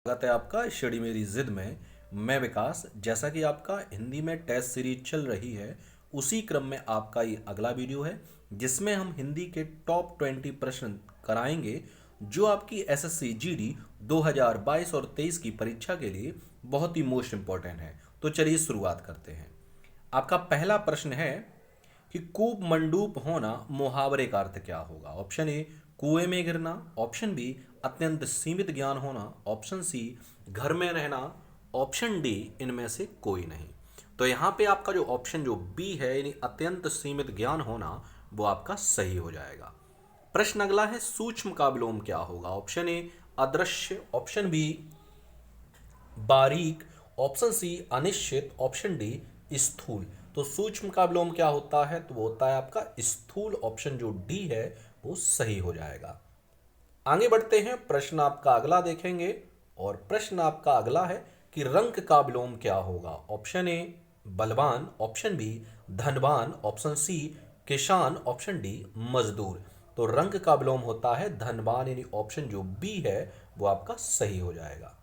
स्वागत है आपका स्टडी मेरी जिद में। मैं विकास। जैसा कि आपका हिंदी में टेस्ट सीरीज चल रही है, उसी क्रम में आपका ये अगला वीडियो है जिसमें हम हिंदी के टॉप 20 प्रश्न कराएंगे जो आपकी एसएससी जीडी 2022 और 23 की परीक्षा के लिए बहुत ही मोस्ट इंपॉर्टेंट है। तो चलिए शुरुआत करते हैं। आपका पहला प्रश्न है कि कूप मंडूप होना मुहावरे का अर्थ क्या होगा। ऑप्शन ए कुएं में गिरना, ऑप्शन बी अत्यंत सीमित ज्ञान होना, ऑप्शन सी घर में रहना, ऑप्शन डी इनमें से कोई नहीं। तो यहाँ पे आपका जो ऑप्शन जो बी है यानी अत्यंत सीमित ज्ञान होना वो आपका सही हो जाएगा। प्रश्न अगला है सूक्ष्म का विलोम क्या होगा। ऑप्शन ए अदृश्य, ऑप्शन बी बारीक, ऑप्शन सी अनिश्चित, ऑप्शन डी स्थूल। तो सूक्ष्म का विलोम क्या होता है, तो वो होता है आपका स्थूल। ऑप्शन जो डी है वो सही हो जाएगा। आगे बढ़ते हैं, प्रश्न आपका अगला देखेंगे और प्रश्न आपका अगला है कि रंक का विलोम क्या होगा। ऑप्शन ए बलवान, ऑप्शन बी धनवान, ऑप्शन सी किसान, ऑप्शन डी मजदूर। तो रंक का विलोम होता है धनवान, यानी ऑप्शन जो बी है वो आपका सही हो जाएगा।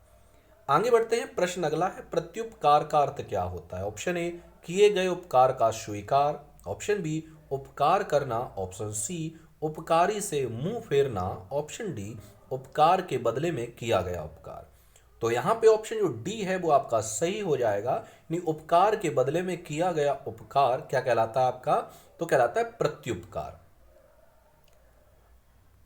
आगे बढ़ते हैं, प्रश्न अगला है प्रत्युपकार का अर्थ क्या होता है। ऑप्शन ए किए गए उपकार का स्वीकार, ऑप्शन बी उपकार करना, ऑप्शन सी उपकारी से मुंह फेरना, ऑप्शन डी उपकार के बदले में किया गया उपकार। तो यहाँ पे ऑप्शन जो डी है वो आपका सही हो जाएगा, यानी उपकार के बदले में किया गया उपकार क्या कहलाता है आपका, तो कहलाता है प्रत्युपकार।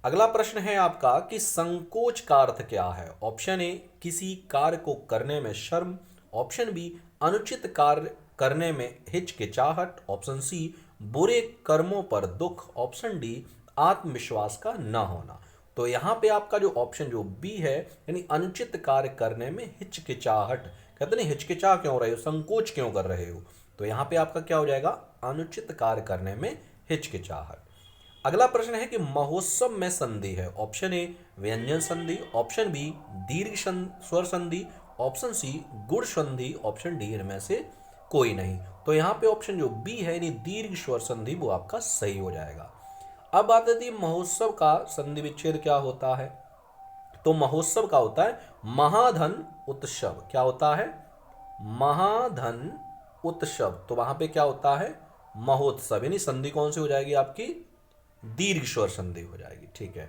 अगला प्रश्न है आपका कि संकोच का अर्थ क्या है। ऑप्शन ए किसी कार्य को करने में शर्म, ऑप्शन बी अनुचित कार्य करने में हिचकिचाहट, ऑप्शन सी बुरे कर्मों पर दुख, ऑप्शन डी आत्मविश्वास का न होना। तो यहाँ पे आपका जो ऑप्शन जो बी है यानी अनुचित कार्य करने में हिचकिचाहट, कहते नहीं हिचकिचा क्यों रहे हो, संकोच क्यों कर रहे हो, तो यहाँ पे आपका क्या हो जाएगा अनुचित कार्य करने में हिचकिचाहट। अगला प्रश्न है कि महोत्सव में संधि है। ऑप्शन ए व्यंजन संधि, ऑप्शन बी दीर्घ स्वर संधि, ऑप्शन सी गुण संधि, ऑप्शन डी इनमें से कोई नहीं। तो यहाँ पे ऑप्शन जो बी है यानी दीर्घ स्वर संधि वो आपका सही हो जाएगा। अब बात आती है महोत्सव का संधि विच्छेद क्या होता है। तो महोत्सव का होता है महाधन उत्सव। क्या होता है, महाधन उत्सव। तो वहां पे क्या होता है महोत्सव, यानी संधि कौन सी हो जाएगी आपकी दीर्घ स्वर संधि हो जाएगी। ठीक है,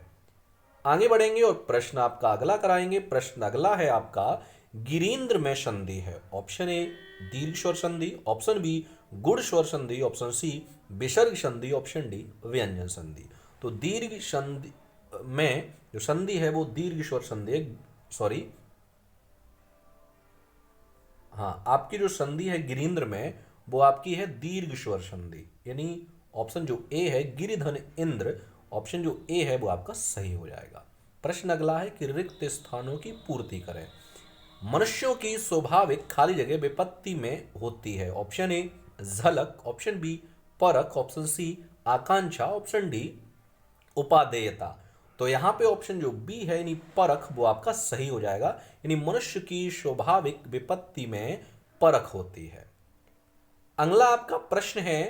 आगे बढ़ेंगे और प्रश्न आपका अगला कराएंगे। प्रश्न अगला है आपका गिरीन्द्र में संधि है। ऑप्शन ए दीर्घ स्वर संधि, ऑप्शन बी गुण स्वर संधि, ऑप्शन सी विसर्ग संधि, ऑप्शन डी व्यंजन संधि। तो दीर्घ संधि में जो संधि है वो दीर्घ स्वर संधि, सॉरी हाँ आपकी जो संधि है गिरीन्द्र में वो आपकी है दीर्घ स्वर संधि, यानी ऑप्शन जो ए है गिरिधन इंद्र, ऑप्शन जो ए है वो आपका सही हो जाएगा। प्रश्न अगला है कि रिक्त स्थानों की पूर्ति करें। मनुष्यों की स्वाभाविक खाली जगह विपत्ति में होती है। ऑप्शन ए झलक, ऑप्शन बी परख, ऑप्शन सी आकांक्षा, ऑप्शन डी उपादेयता। तो यहाँ पे ऑप्शन जो बी है यानी परख वो आपका सही हो जाएगा, यानी मनुष्य की स्वाभाविक विपत्ति में परख होती है। अगला आपका प्रश्न है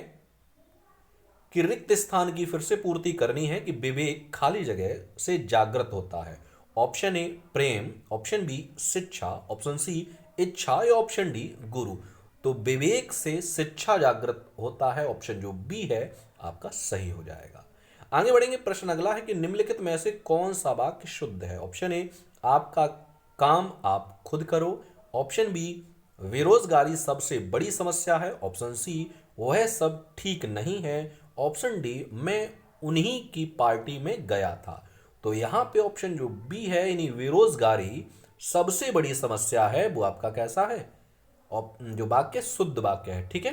कि रिक्त स्थान की फिर से पूर्ति करनी है कि विवेक खाली जगह से जागृत होता है। ऑप्शन ए प्रेम, ऑप्शन बी शिक्षा, ऑप्शन सी इच्छा या ऑप्शन डी गुरु। तो विवेक से शिक्षा जागृत होता है, ऑप्शन जो बी है आपका सही हो जाएगा। आगे बढ़ेंगे, प्रश्न अगला है कि निम्नलिखित में से कौन सा वाक्य शुद्ध है। ऑप्शन ए आपका काम आप खुद करो, ऑप्शन बी बेरोजगारी सबसे बड़ी समस्या है, ऑप्शन सी वह सब ठीक नहीं है, ऑप्शन डी मैं उन्हीं की पार्टी में गया था। तो यहां पे ऑप्शन जो बी है यानी बेरोजगारी सबसे बड़ी समस्या है वो आपका कैसा है, जो वाक्य शुद्ध वाक्य है। ठीक है,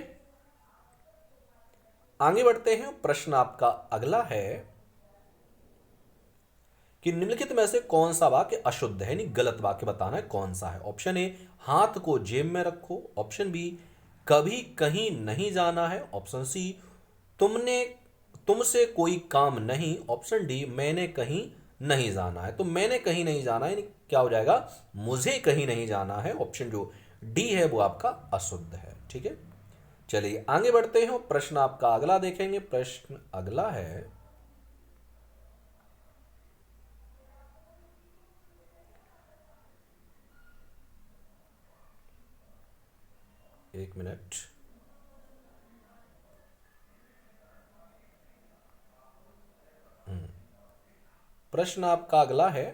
आगे बढ़ते हैं, प्रश्न आपका अगला है कि निम्नलिखित में से कौन सा वाक्य अशुद्ध है, यानी गलत वाक्य बताना है कौन सा है। ऑप्शन ए हाथ को जेब में रखो, ऑप्शन बी कभी कहीं नहीं जाना है, ऑप्शन सी तुमसे कोई काम नहीं, ऑप्शन डी मैंने कहीं नहीं जाना है। तो मैंने कहीं नहीं जाना है यानी क्या हो जाएगा मुझे कहीं नहीं जाना है, ऑप्शन जो डी है वो आपका अशुद्ध है। ठीक है, चलिए आगे बढ़ते हैं, प्रश्न आपका अगला देखेंगे। प्रश्न अगला है एक मिनट। प्रश्न आपका अगला है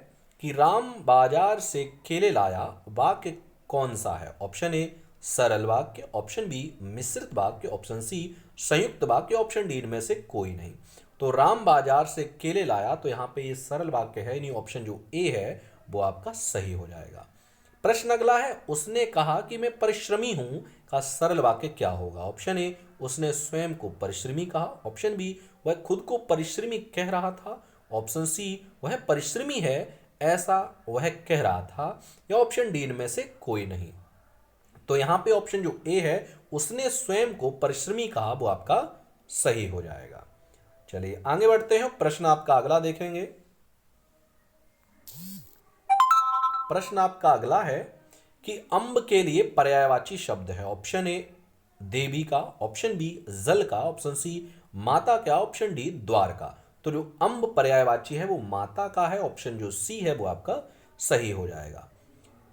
कि राम बाजार से केले लाया, वाक्य कौन सा है? ऑप्शन ए सरल वाक्य, ऑप्शन बी मिश्रित वाक्य, ऑप्शन सी संयुक्त वाक्य, ऑप्शन डी इनमें से कोई नहीं। तो राम बाजार से केले लाया, तो यहां पे ये सरल वाक्य है, यानी ऑप्शन जो ए है वो आपका सही हो जाएगा। प्रश्न अगला है, उसने कहा कि मैं परिश्रमी हूं का सरल वाक्य क्या होगा? ऑप्शन ए उसने स्वयं को परिश्रमी कहा, ऑप्शन बी वह खुद को परिश्रमी कह रहा था, ऑप्शन सी वह परिश्रमी है ऐसा वह कह रहा था, या ऑप्शन डी इनमें से कोई नहीं। तो यहां पे ऑप्शन जो ए है उसने स्वयं को परिश्रमी कहा वो आपका सही हो जाएगा। चलिए आगे बढ़ते हैं, प्रश्न आपका अगला देखेंगे। प्रश्न आपका अगला है कि अम्ब के लिए पर्यायवाची शब्द है। ऑप्शन ए देवी का, ऑप्शन बी जल का, ऑप्शन सी माता का, ऑप्शन डी द्वार का। तो जो अम्ब पर्यायवाची है वो माता का है, ऑप्शन जो सी है वो आपका सही हो जाएगा।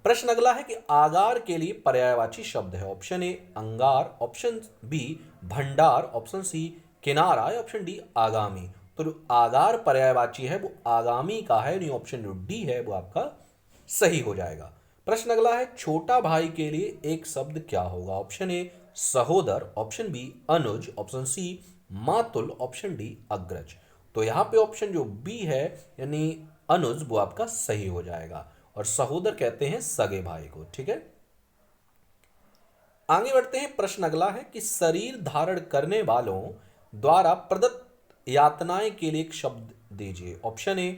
प्रश्न अगला है कि आगार के लिए पर्यायवाची शब्द है। ऑप्शन ए अंगार, ऑप्शन बी भंडार, ऑप्शन सी किनारा, ऑप्शन डी आगामी। तो जो आगार पर्यायवाची है वो आगामी का है, यानी ऑप्शन जो डी है वो आपका सही हो जाएगा। प्रश्न अगला है छोटा भाई के लिए एक शब्द क्या होगा? ऑप्शन ए सहोदर, ऑप्शन बी अनुज, ऑप्शन सी मातुल, ऑप्शन डी अग्रज। तो यहां पे ऑप्शन जो बी है यानी अनुज वो आपका सही हो जाएगा, और सहोदर कहते हैं सगे भाई को। ठीक है, आगे बढ़ते हैं। प्रश्न अगला है कि शरीर धारण करने वालों द्वारा प्रदत्त यातनाएं के लिए एक शब्द दीजिए। ऑप्शन ए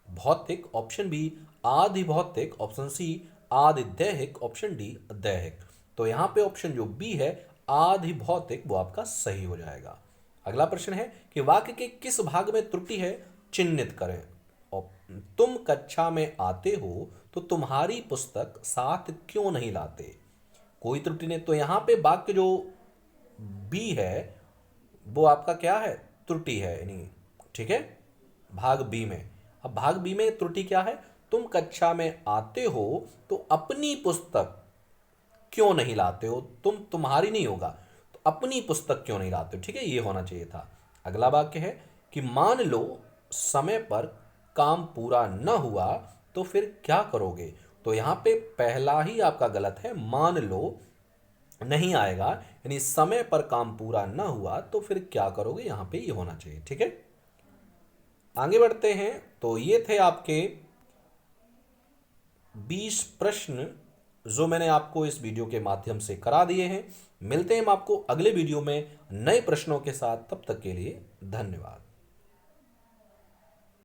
भौतिक, ऑप्शन बी आदि भौतिक, ऑप्शन सी आदि दैहिक, ऑप्शन डी दैहिक। तो यहां पे ऑप्शन जो बी है आदि भौतिक वो आपका सही हो जाएगा। अगला प्रश्न है कि वाक्य के किस भाग में त्रुटि है चिन्हित करें। तुम कक्षा में आते हो तो तुम्हारी पुस्तक साथ क्यों नहीं लाते? कोई त्रुटि नहीं, तो यहां पे वाक्य जो बी है वो आपका क्या है? त्रुटि है, यानी ठीक है भाग बी में। अब भाग बी में त्रुटि क्या है? तुम कक्षा में आते हो तो अपनी पुस्तक क्यों नहीं लाते हो, तुम्हारी नहीं होगा, तो अपनी पुस्तक क्यों नहीं लाते हो। ठीक है, ये होना चाहिए था। अगला वाक्य है कि मान लो समय पर काम पूरा न हुआ तो फिर क्या करोगे? तो यहां पे पहला ही आपका गलत है, मान लो नहीं आएगा, यानी समय पर काम पूरा न हुआ तो फिर क्या करोगे, यहां पे ये होना चाहिए। ठीक है, आगे बढ़ते हैं। तो ये थे आपके 20 प्रश्न जो मैंने आपको इस वीडियो के माध्यम से करा दिए हैं। मिलते हैं हम आपको अगले वीडियो में नए प्रश्नों के साथ, तब तक के लिए धन्यवाद।